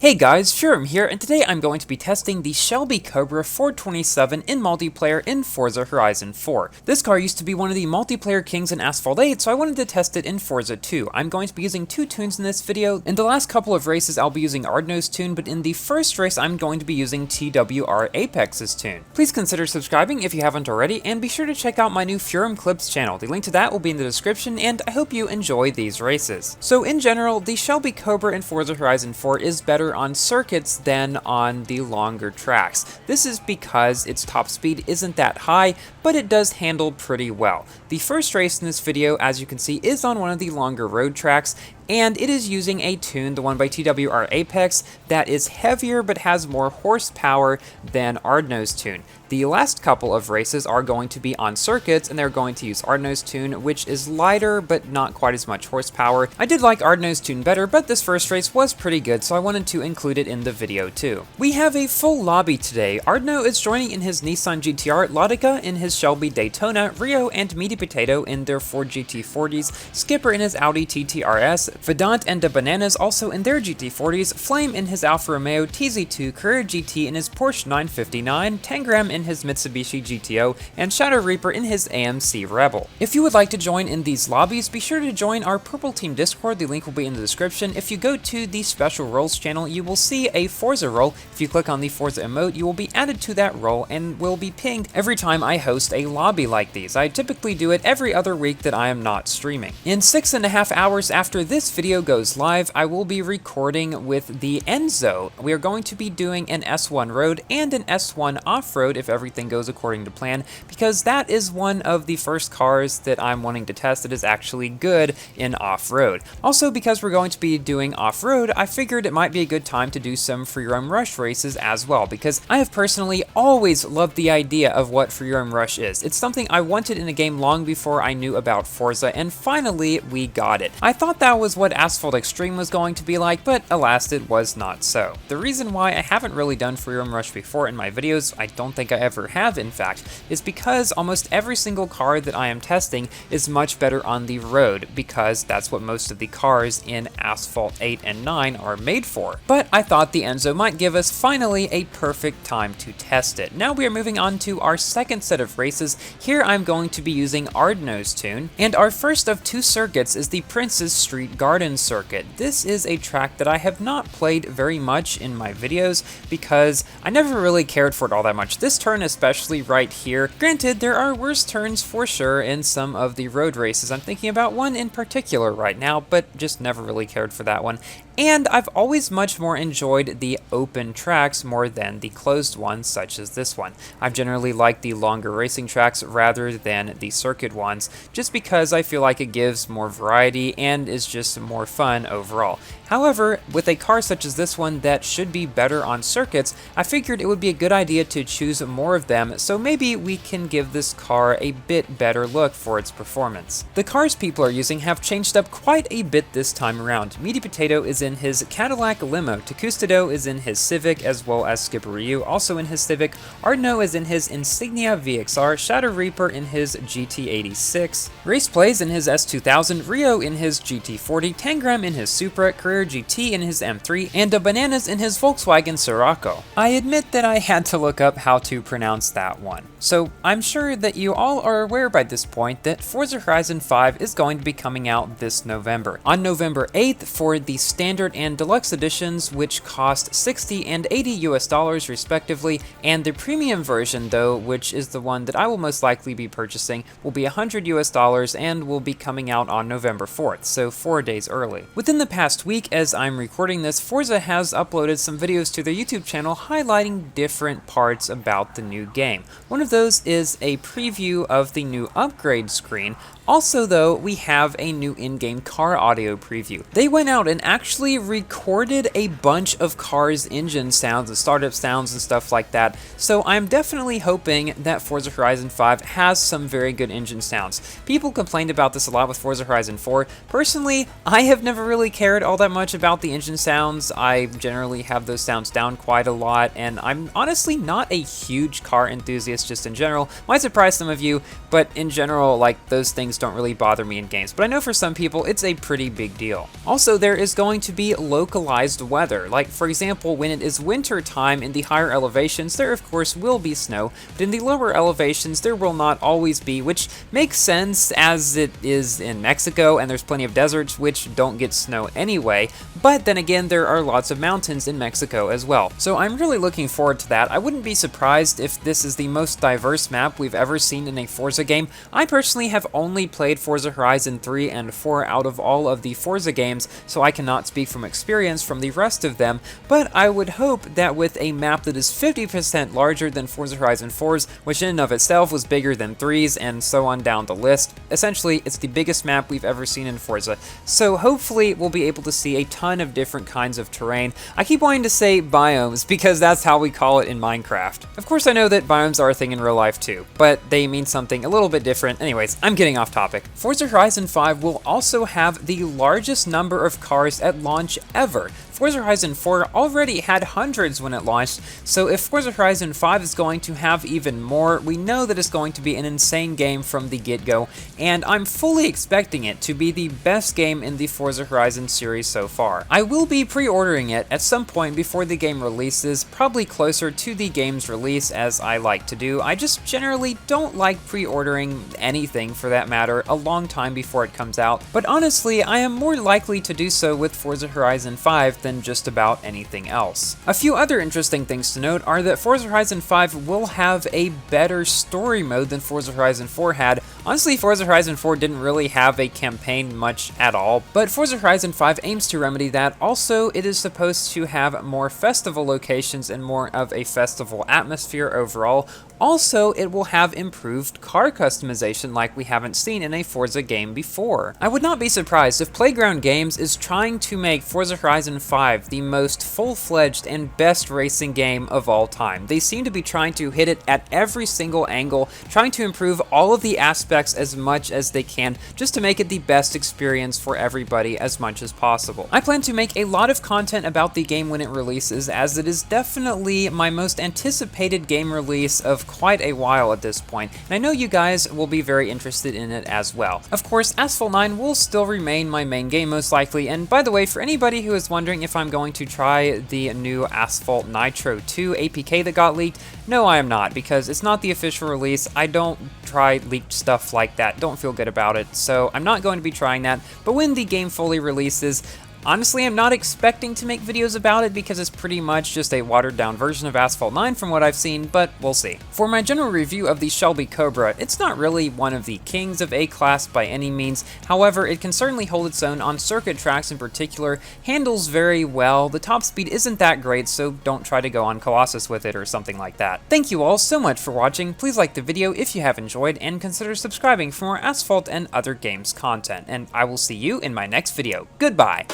Hey guys, Furum here, and today I'm going to be testing the Shelby Cobra 427 in multiplayer in Forza Horizon 4. This car used to be one of the multiplayer kings in Asphalt 8, so I wanted to test it in Forza 2. I'm going to be using two tunes in this video. In the last couple of races I'll be using Ardno's tune, but in the first race I'm going to be using TWR Apex's tune. Please consider subscribing if you haven't already, and be sure to check out my new Furum Clips channel. The link to that will be in the description, and I hope you enjoy these races. So in general, the Shelby Cobra in Forza Horizon 4 is better on circuits than on the longer tracks. This is because its top speed isn't that high, but it does handle pretty well. The first race in this video, as you can see, is on one of the longer road tracks, and it is using a tune, the one by TWR Apex, that is heavier but has more horsepower than Ardno's tune. The last couple of races are going to be on circuits, and they're going to use Ardno's tune, which is lighter but not quite as much horsepower. I did like Ardno's tune better, but this first race was pretty good, so I wanted to include it in the video too. We have a full lobby today. Ardno is joining in his Nissan GTR, Lotica in his Shelby Daytona, Rio and Meaty Potato in their Ford GT40s, Skipper in his Audi TTRS, Vedant and the Bananas also in their GT40s, Flame in his Alfa Romeo TZ2 Carrera GT in his Porsche 959, Tangram in his Mitsubishi GTO, and Shadow Reaper in his AMC Rebel. If you would like to join in these lobbies, be sure to join our Purple Team Discord. The link will be in the description. If you go to the Special Roles channel, you will see a Forza role. If you click on the Forza emote, you will be added to that role and will be pinged every time I host a lobby like these. I typically do it every other week that I am not streaming. In 6.5 hours after this video goes live, I will be recording with the Enzo. We are going to be doing an S1 road and an S1 off-road if everything goes according to plan, because that is one of the first cars that I'm wanting to test that is actually good in off-road. Also, because we're going to be doing off-road, I figured it might be a good time to do some free roam rush races as well, because I have personally always loved the idea of what free roam rush is. It's something I wanted in a game long before I knew about Forza, and finally we got it. I thought that was what Asphalt Extreme was going to be like, but alas, it was not so. The reason why I haven't really done free roam rush before in my videos, I don't think I ever have in fact, is because almost every single car that I am testing is much better on the road, because that's what most of the cars in Asphalt 8 and 9 are made for. But I thought the Enzo might give us finally a perfect time to test it. Now we are moving on to our second set of races. Here I'm going to be using Ardno's tune, and our first of two circuits is the Prince's Street Garden circuit. This is a track that I have not played very much in my videos because I never really cared for it all that much. This turn especially right here. Granted, there are worse turns for sure in some of the road races. I'm thinking about one in particular right now, but just never really cared for that one. And I've always much more enjoyed the open tracks more than the closed ones, such as this one. I've generally liked the longer racing tracks rather than the circuit ones, just because I feel like it gives more variety and is just more fun overall. However, with a car such as this one that should be better on circuits, I figured it would be a good idea to choose more of them, so maybe we can give this car a bit better look for its performance. The cars people are using have changed up quite a bit this time around. Meaty Potato is in his Cadillac Limo, Tacustado is in his Civic, as well as Skipper Ryu also in his Civic, Ardno is in his Insignia VXR, Shadow Reaper in his GT86, Race Plays in his S2000, Rio in his GT40, Tangram in his Supra, Carrera GT in his M3, and the Bananas in his Volkswagen Sirocco. I admit that I had to look up how to pronounce that one. So I'm sure that you all are aware by this point that Forza Horizon 5 is going to be coming out this November. On November 8th for the standard and deluxe editions, which cost $60 and $80 respectively, and the premium version though, which is the one that I will most likely be purchasing, will be $100 and will be coming out on November 4th, so 4 days early. Within the past week, as I'm recording this, Forza has uploaded some videos to their YouTube channel highlighting different parts about the new game. One of those is a preview of the new upgrade screen. Also though, we have a new in-game car audio preview. They went out and actually recorded a bunch of cars' engine sounds and startup sounds and stuff like that, so I'm definitely hoping that Forza Horizon 5 has some very good engine sounds. People complained about this a lot with Forza Horizon 4. Personally, I have never really cared all that much about the engine sounds. I generally have those sounds down quite a lot, and I'm honestly not a huge car enthusiast just in general. Might surprise some of you, but in general, like, those things don't really bother me in games. But I know for some people, it's a pretty big deal. Also, there is going to be localized weather. Like, for example, when it is winter time in the higher elevations, there of course will be snow, but in the lower elevations, there will not always be, which makes sense as it is in Mexico, and there's plenty of deserts which don't get snow anyway, but then again, there are lots of mountains in Mexico as well. So I'm really looking forward to that. I wouldn't be surprised if this is the most diverse map we've ever seen in a Forza game. I personally have only played Forza Horizon 3 and 4 out of all of the Forza games, so I cannot speak from experience from the rest of them, but I would hope that with a map that is 50% larger than Forza Horizon 4's, which in and of itself was bigger than 3's, and so on down the list, essentially it's the biggest map we've ever seen in Forza. So hopefully we'll be able to see a ton of different kinds of terrain. I keep wanting to say biomes because that's how we call it in Minecraft. Of course I know that biomes are a thing in real life too, but they mean something a little bit different. Anyways, I'm getting off topic. Forza Horizon 5 will also have the largest number of cars at launch ever. Forza Horizon 4 already had hundreds when it launched, so if Forza Horizon 5 is going to have even more, we know that it's going to be an insane game from the get-go, and I'm fully expecting it to be the best game in the Forza Horizon series so far. I will be pre-ordering it at some point before the game releases, probably closer to the game's release as I like to do. I just generally don't like pre-ordering anything for that matter a long time before it comes out, but honestly I am more likely to do so with Forza Horizon 5 than just about anything else. A few other interesting things to note are that Forza Horizon 5 will have a better story mode than Forza Horizon 4 had. Honestly, Forza Horizon 4 didn't really have a campaign much at all, but Forza Horizon 5 aims to remedy that. Also, it is supposed to have more festival locations and more of a festival atmosphere overall. Also, it will have improved car customization like we haven't seen in a Forza game before. I would not be surprised if Playground Games is trying to make Forza Horizon 5 the most full-fledged and best racing game of all time. They seem to be trying to hit it at every single angle, trying to improve all of the aspects as much as they can, just to make it the best experience for everybody as much as possible. I plan to make a lot of content about the game when it releases, as it is definitely my most anticipated game release of quite a while at this point, and I know you guys will be very interested in it as well. Of course, Asphalt 9 will still remain my main game most likely, and by the way, for anybody who is wondering if I'm going to try the new Asphalt Nitro 2 APK that got leaked, no I am not, because it's not the official release. I don't try leaked stuff like that, don't feel good about it, so I'm not going to be trying that, but when the game fully releases, honestly, I'm not expecting to make videos about it because it's pretty much just a watered down version of Asphalt 9 from what I've seen, but we'll see. For my general review of the Shelby Cobra, it's not really one of the kings of A-Class by any means. However, it can certainly hold its own on circuit tracks in particular, handles very well, the top speed isn't that great, so don't try to go on Colossus with it or something like that. Thank you all so much for watching, please like the video if you have enjoyed, and consider subscribing for more Asphalt and other games content, and I will see you in my next video. Goodbye!